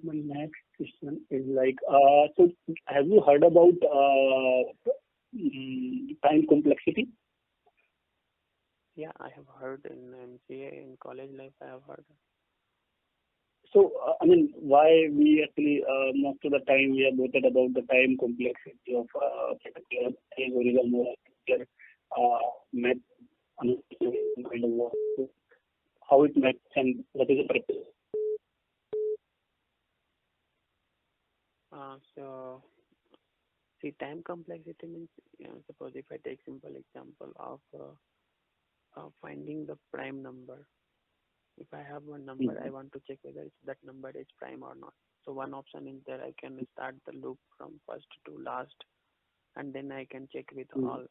My next question is like, so have you heard about time complexity? Yeah, I have heard in MCA in college life. I have heard. So, I mean, why we actually, most of the time we are bothered about the time complexity of particular algorithm or particular math, kind of work, how it maps and what is the purpose. So see, time complexity means, suppose if I take simple example of finding the prime number. If I have one number, I Mhm. want to check whether that number is prime or not. So one option is there. I can start the loop from first to last, and then I can check with Mhm. all.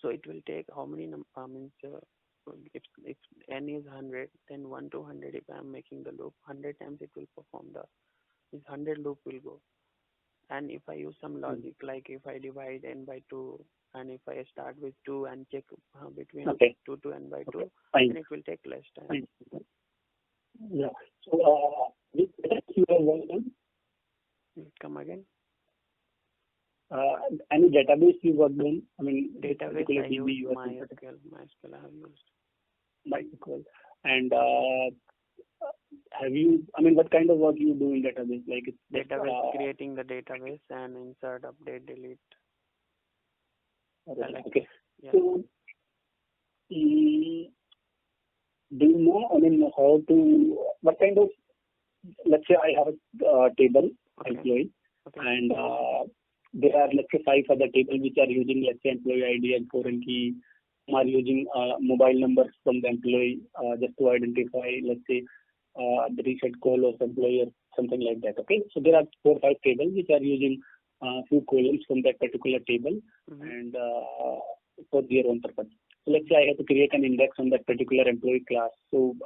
So it will take how many means if n is 100, then 1 to 100. If I am making the loop 100 times, it will perform the this 100 loop will go. And if I use some Mhm. logic, like if I divide n by 2, and if I start with 2 and check between Okay. 2 to n by Okay. 2, Fine. then it will take less time. Fine. Yeah. So, which database you have worked on? Come again? Uh, any database you worked on? I mean, which Database particular I DB use you are comfortable MySQL. MySQL I have used. MySQL. And have you? I mean, what kind of work you do in database? Like it's just Database, creating the database and insert, update, delete, select. okay. Yeah. So, mm, do you know? I mean, how to? What kind of? Let's say I have a table Okay. employee, Okay. and there are let's say five other tables which are using let's say employee ID and foreign key. Some are using mobile numbers from the employee just to identify let's say the reset call of employee or something like that. Okay, so there are four or five tables which are using few columns from that particular table Mm-hmm. and for their own purpose. So let's say I have to create an index on that particular employee class. So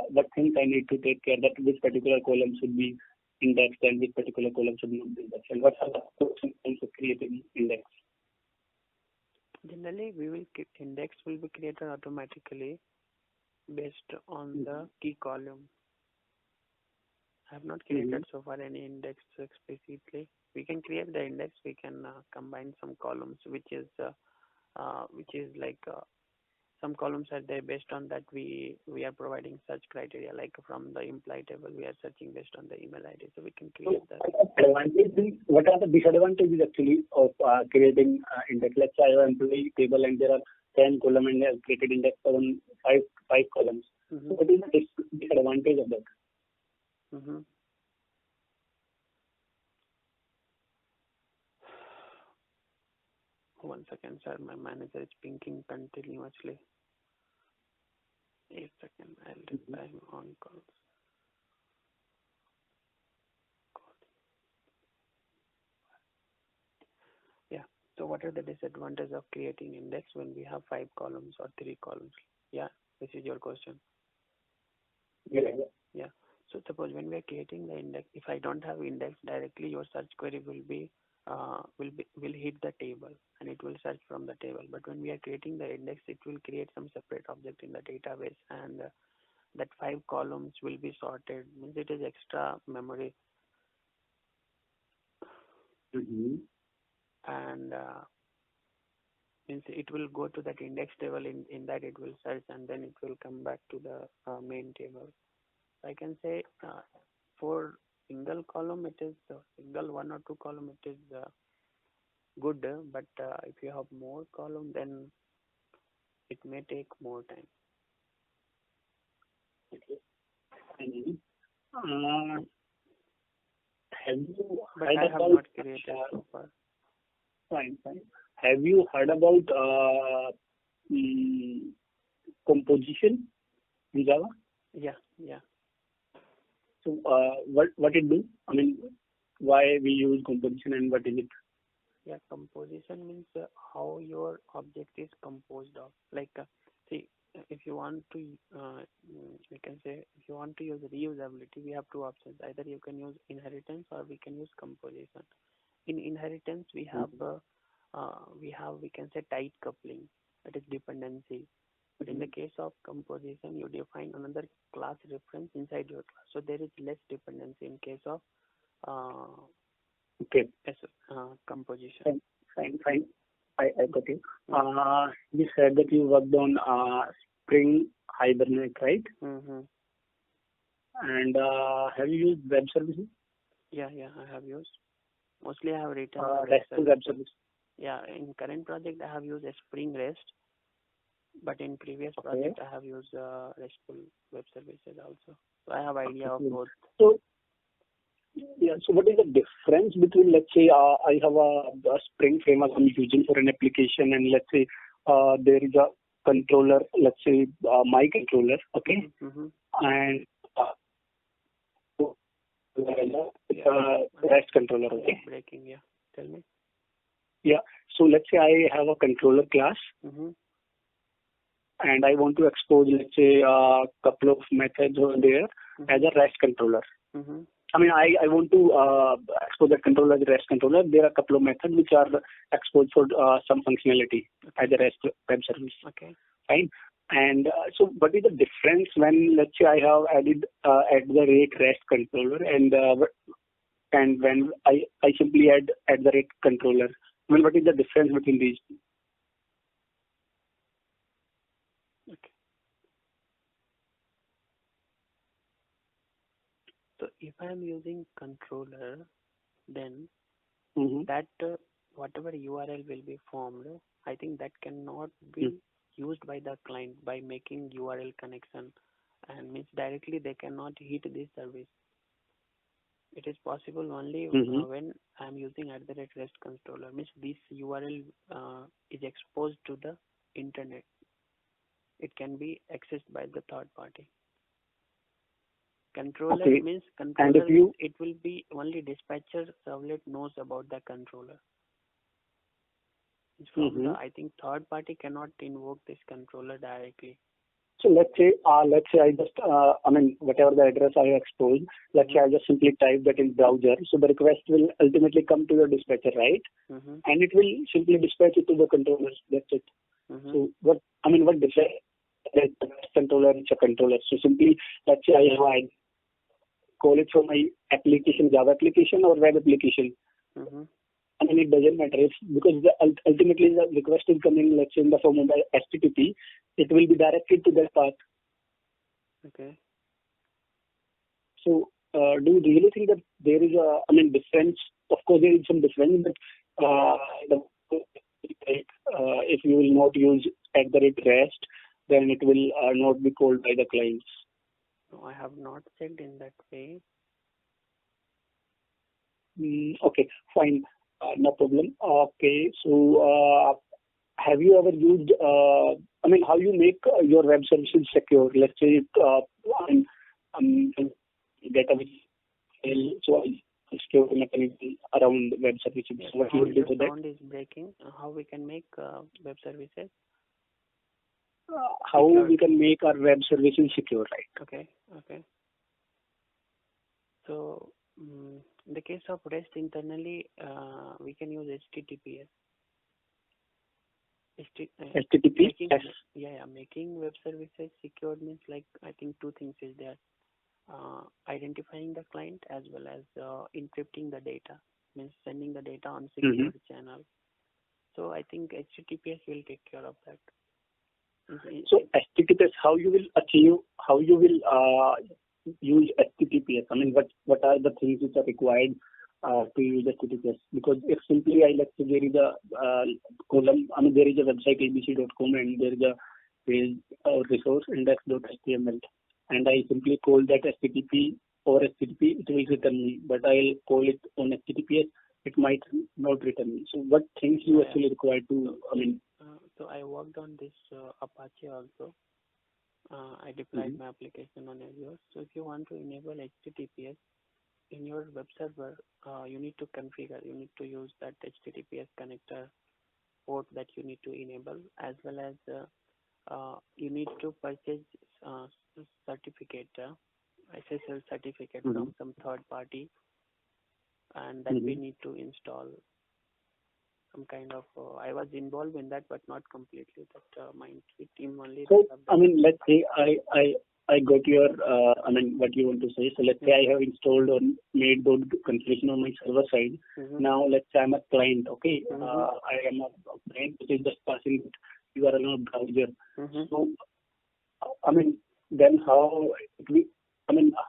what things I need to take care that which particular column should be indexed and which particular column should not be indexed, and what are the pros and cons of creating index. Generally, index will be created automatically based on Mm-hmm. the key column. I have not Mm-hmm. created so far any index explicitly. We can create the index. We can combine some columns, which is like some columns are there based on that we are providing such criteria. Like from the imply table, we are searching based on the email ID, so we can So, create that. what are the disadvantages actually of creating index? Let's say I have an employee table and there are 10 columns and I have created index on five columns. Mm-hmm. So what is the disadvantage of that? Mm-hmm. One second, sir. My manager is pinking continuously. 8 seconds. I'll Mhm. reply him on calls. Yeah. So what are the disadvantages of creating index when we have 5 columns or 3 columns? Yeah, this is your question. Yeah, yeah. Yeah. So suppose when we are creating the index, if I don't have index directly, your search query will hit the table and it will search from the table. But when we are creating the index, it will create some separate object in the database, and that 5 columns will be sorted. Means it is extra memory, Mhm. and means it will go to that index table. In that it will search, and then it will come back to the main table. I can say for single column it is single 1 or 2 column it is good, but if you have more column then it may take more time. Okay. And, uh, have you But heard I have about not created so far. fine, fine. Have you heard about mm, composition in Java? Yeah, yeah, So what it do? I mean, why we use composition and what is it? yeah. Composition means how your object is composed of. Like, see, if you want to, we can say, if you want to use reusability, we have 2 options. Either you can use inheritance or we can use composition. In inheritance, we can say tight coupling, that is dependency. But in the Mhm. case of composition, you define another class reference inside your class, so there is less dependency. In case of uh, Okay. composition. Fine. I got you. You said that you worked on Spring Hibernate, right? Mm-hmm. And have you used web services? Yeah, I have used. Mostly I have written the web RESTful web services. service. Yeah, in current project I have used a Spring REST, but in previous Okay. project I have used RESTful web services also. So I have idea of both. So yeah. So what is the difference between, let's say, I have a Spring framework I'm using for an application, and let's say there is a controller, let's say my controller, okay, Mm-hmm. and it's Yeah. a REST controller, okay. Breaking, yeah. Tell me. Yeah. So let's say I have a controller class, Mm-hmm. and I want to expose, let's say, a couple of methods over there as a REST controller. Mm-hmm. I mean, I want to expose that controller as a REST controller. There are a couple of methods which are exposed for some functionality as a REST web service. Okay. Fine. And so what is the difference when, let's say, I have added at the rate REST controller, and when I simply add at the rate controller? I mean, what is the difference between these? Okay. So if I am using controller, then that whatever URL will be formed, I think that cannot be used by the client by making URL connection, and means directly they cannot hit this service. It is possible only when I am using at the rate REST controller, means this URL is exposed to the internet. It can be accessed by the third party. Controller means controller. And it will be only dispatcher servlet knows about the controller. From the, I think third party cannot invoke this controller directly. So let's say I just I mean, whatever the address I exposed, let's say I just simply type that in browser. So the request will ultimately come to the dispatcher, right? And it will simply dispatch it to the controllers. That's it. So what difference? Controller is a controller. So simply, let's say I call it from my application, Java application or web application. I mean, it doesn't matter because ultimately the request is coming, let's say, in the form of HTTP. It will be directed to that path. Okay. So, do you really think that there is difference? Of course, there is some difference, but if you will not use at the rate REST, then it will not be called by the clients. No, I have not checked in that way. Okay, fine. No problem. Okay, so have you ever used, how you make your web services secure? Let's say, data which so secure mechanism around web services. Yes, What you will do with that? Sound is breaking. How we can make web services? How we can make our web services secure, right? Okay. So, in the case of REST internally, we can use HTTPS. HTTPS. Making web services secured means like I think two things is there: identifying the client as well as encrypting the data, means sending the data on secure channel. So I think HTTPS will take care of that. So HTTPS, how you will use HTTPS? I mean, what are the things which are required to use HTTPS? Because if simply let's say there is a column, there is a website abc.com and there is a page or resource index.html, and I simply call that HTTP or HTTP, it will return me. But I'll call it on HTTPS, it might not return me. So what things you actually require to, So I worked on this Apache also. I deployed my application on Azure. So if you want to enable HTTPS in your web server, you need to configure. You need to use that HTTPS connector port that you need to enable, as well as you need to purchase certificate, SSL certificate from some third party, and that we need to install. Some kind of I was involved in that, but not completely. That my team only. So let's say I got your, what you want to say. So let's say I have installed or made those configuration on my server side. Now let's say I'm a client, okay? I am a client which is just passing URL on a browser. So, then how it will,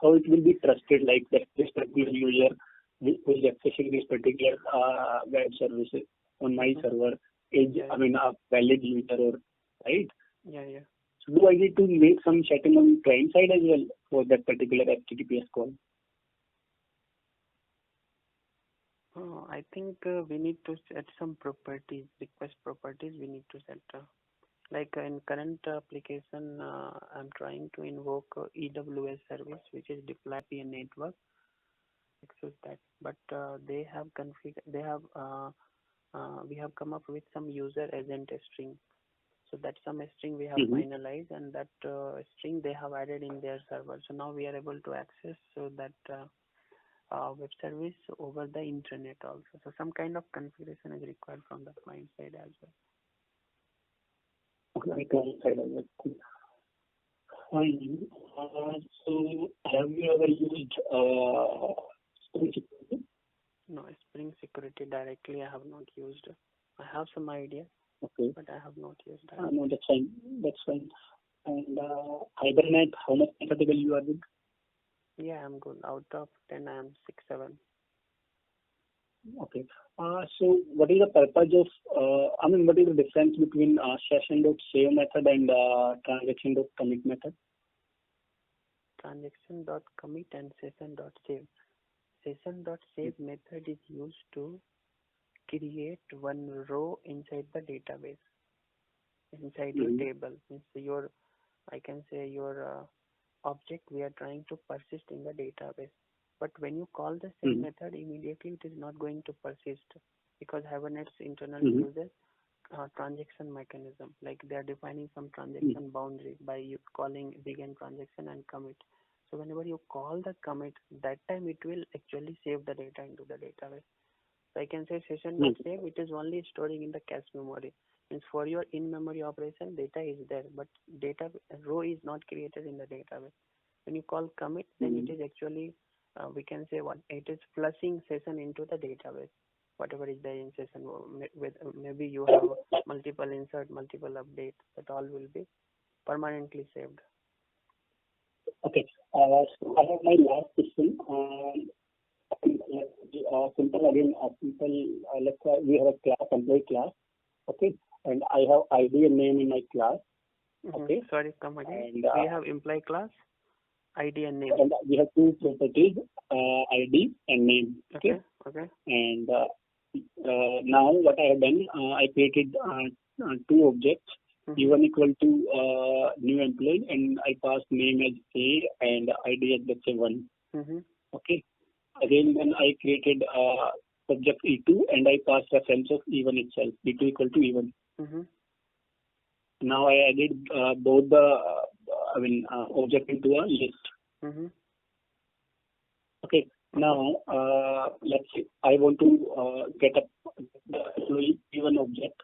how it will be trusted, like that this particular user who is accessing this particular web services on my server is, a valid user, or right? Yeah. So do I need to make some setting on client side as well for that particular HTTPS call? I think we need to set some properties, request properties we need to set. Like in current application, I'm trying to invoke EWS service, which is deploy via network. Access that, but they have we have come up with some user agent string. So that's some string we have finalized, and that string they have added in their server. So now we are able to access that web service over the internet also. So some kind of configuration is required from the client side as well. Okay, client side as well. Fine. So have you ever used Spring Security? No, Spring Security directly I have not used. I have some idea, okay, but I have not used that. No, that's fine. That's fine. And Hibernate, how much comfortable you are with? Yeah, I'm good. Out of 10, I am 6, 7. Okay. So what is the purpose of, what is the difference between session.save method and transaction.commit method? Transaction.commit and session.save. Session.save method is used to create one row inside the database, inside your table. Means your, I can say your object we are trying to persist in the database. But when you call the save method, immediately it is not going to persist, because Hibernate's internal uses transaction mechanism. Like they are defining some transaction boundary by you calling begin transaction and commit. So whenever you call the commit, that time it will actually save the data into the database. So I can say session.save, it is only storing in the cache memory. Means for your in-memory operation, data is there, but data row is not created in the database. When you call commit, then it is actually, we can say what it is flushing session into the database. Whatever is there in session, with maybe you have multiple insert, multiple update, that all will be permanently saved. Okay. So I have my last question. Simple again. Let's say we have a class, employee class. Okay, and I have ID and name in my class. Okay. Sorry, come again. And, we have employee class, ID and name. And we have two properties, ID and name. Okay. And now what I have done, I created two objects. E1 equal to new employee, and I passed name as A and ID as let's say 1. Okay. Again, then I created subject E2 and I passed reference of E1 itself. E2 equal to E1. Now I added both the object into a list. Okay. Now let's say I want to get the employee E1 object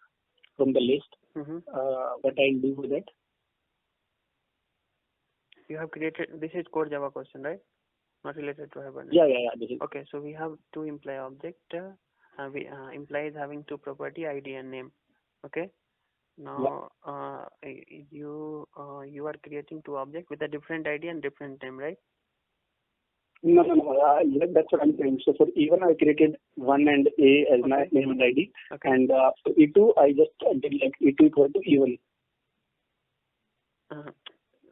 from the list. What I'll do with it? You have created, this is core Java question, right? Not related to Hibernate. Yeah. Okay, so we have two employee object. Employee is having two property, ID and name. Okay. Now you are creating two objects with a different ID and different name, right? No. That's what I'm saying. So for E1, I created 1 and A as my name and ID. Okay. And for E2, I just did like E2 equal to E1.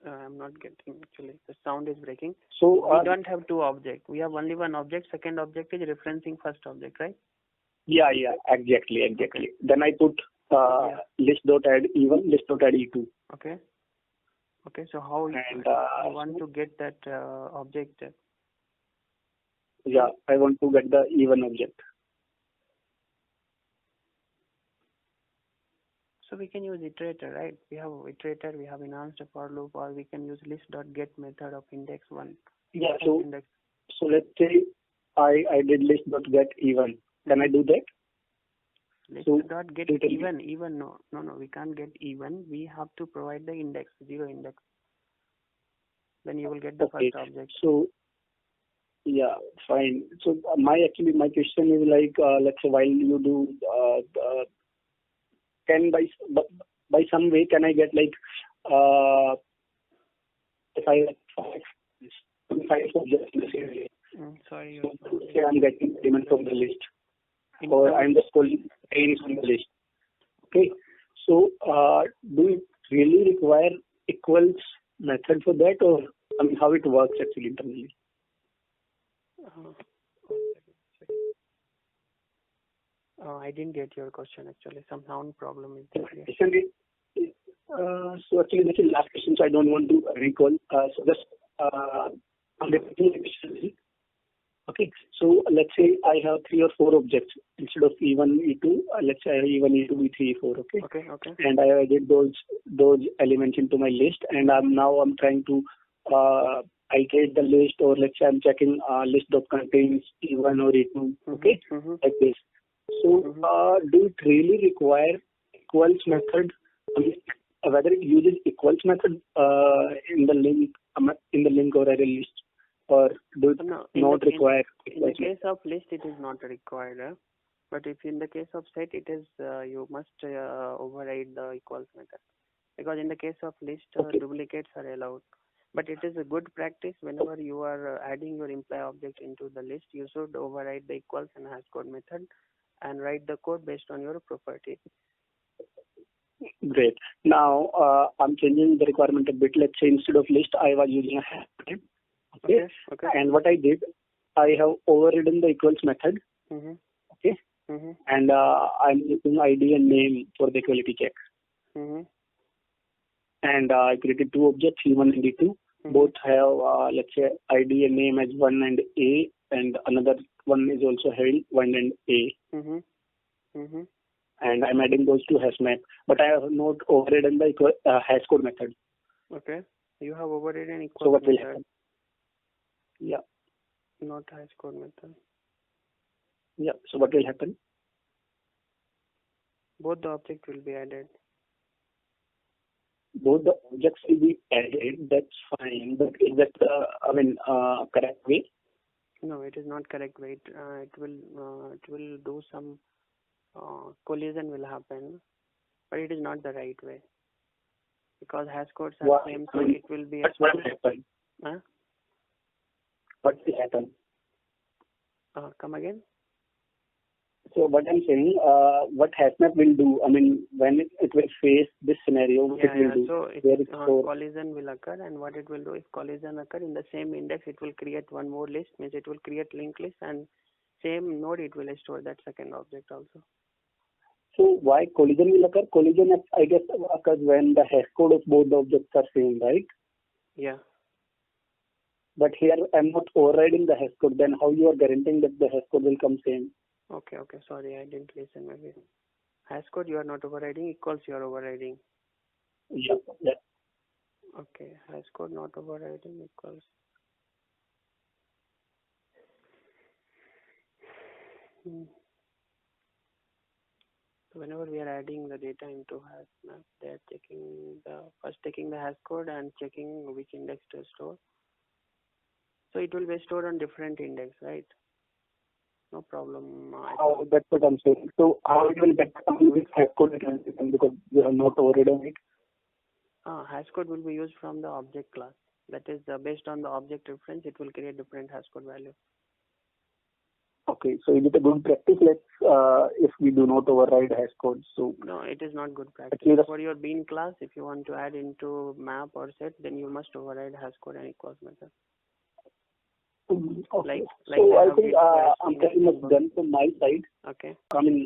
I'm not getting, actually. The sound is breaking. So we don't have two objects. We have only one object. Second object is referencing first object, right? Yeah, exactly. Okay. Then I put list.add E1, list.add E2. Okay, so how you want to get that object? Yeah, I want to get the E1 object. So we can use iterator, right? We have iterator, we have enhanced for loop, or we can use list.get method of index 1. Yeah, so let's say I did list.get E1. Can I do that? List.get even no, we can't get even. We have to provide the index, 0 index. Then you will get the Okay. first object. So yeah, fine. So my question is like, let's say while you do, can by some way can I get like, if I like five subjects in the same way, Sorry, so say I'm getting payment from the list, or I'm just calling pains from the list. Okay. So do you really require equals method for that, or I mean how it works actually internally? I didn't get your question actually. Some sound problem is there. Isn't it? So actually this is last question, so I don't want to recall. So just I'm repeating the question. Okay. So let's say I have 3 or 4 objects instead of E1, E2. Let's say I have E1, E2, E3, E4. Okay. Okay. And I added those elements into my list, and I'm trying to iterate the list, or let's say I'm checking list that contains E1 or E2. Okay, like this. So do it really require equals method? I mean, whether it uses equals method in the link or array list, or do it not require? In the case of list, it is not required. But if in the case of set, it is you must override the equals method, because in the case of list, duplicates are allowed. But it is a good practice whenever you are adding your employee object into the list, you should override the equals and hash code method and write the code based on your property. Great. Now I'm changing the requirement a bit. Let's say instead of list, I was using a hash. Okay. And what I did, I have overridden the equals method. Okay. And I'm using ID and name for the equality check. And I created 2 objects, E1 and E2. Both have, let's say, ID and name as 1 and A, and another one is also held 1 and A. And I'm adding those to hash map, but I have not overridden the hash code method. Okay. You have overridden equals So what will method. happen? Yeah. Not hash code method. Yeah. So what will happen? Both the objects will be added. Both the objects will be added. That's fine. But is that correct way? No, it is not correct way. It will do some collision will happen, but it is not the right way, because hash codes are same, so it will be. That's what will happen. Huh? What will happen? Come again? So what I'm saying, what hashmap will do, I mean, when it will face this scenario, what it will do? So collision will occur, and what it will do, if collision occur in the same index, it will create one more list, means it will create linked list, and same node it will store that second object also. So why collision will occur? Collision, I guess, occurs when the hash code of both the objects are same, right? Yeah. But here I'm not overriding the hash code. Then how you are guaranteeing that the hash code will come same? Okay. Sorry, I didn't listen maybe. Hash code you are not overriding, equals you are overriding. Yeah. Okay, hash code not overriding, equals. So whenever we are adding the data into hash map, they are first taking the hash code and checking which index to store. So it will be stored on different index, right? No problem. That's what I'm saying. So how it will get which hash code it will become, because you have not overridden it? Hash code will be used from the object class. That is based on the object reference, it will create different hash code value. Okay, so is it a good practice? If we do not override hash codes, so no, it is not good practice. For your bean class, if you want to add into map or set, then you must override hash code and equals method. Okay. So I think I'm pretty much done from my side. Okay. I mean,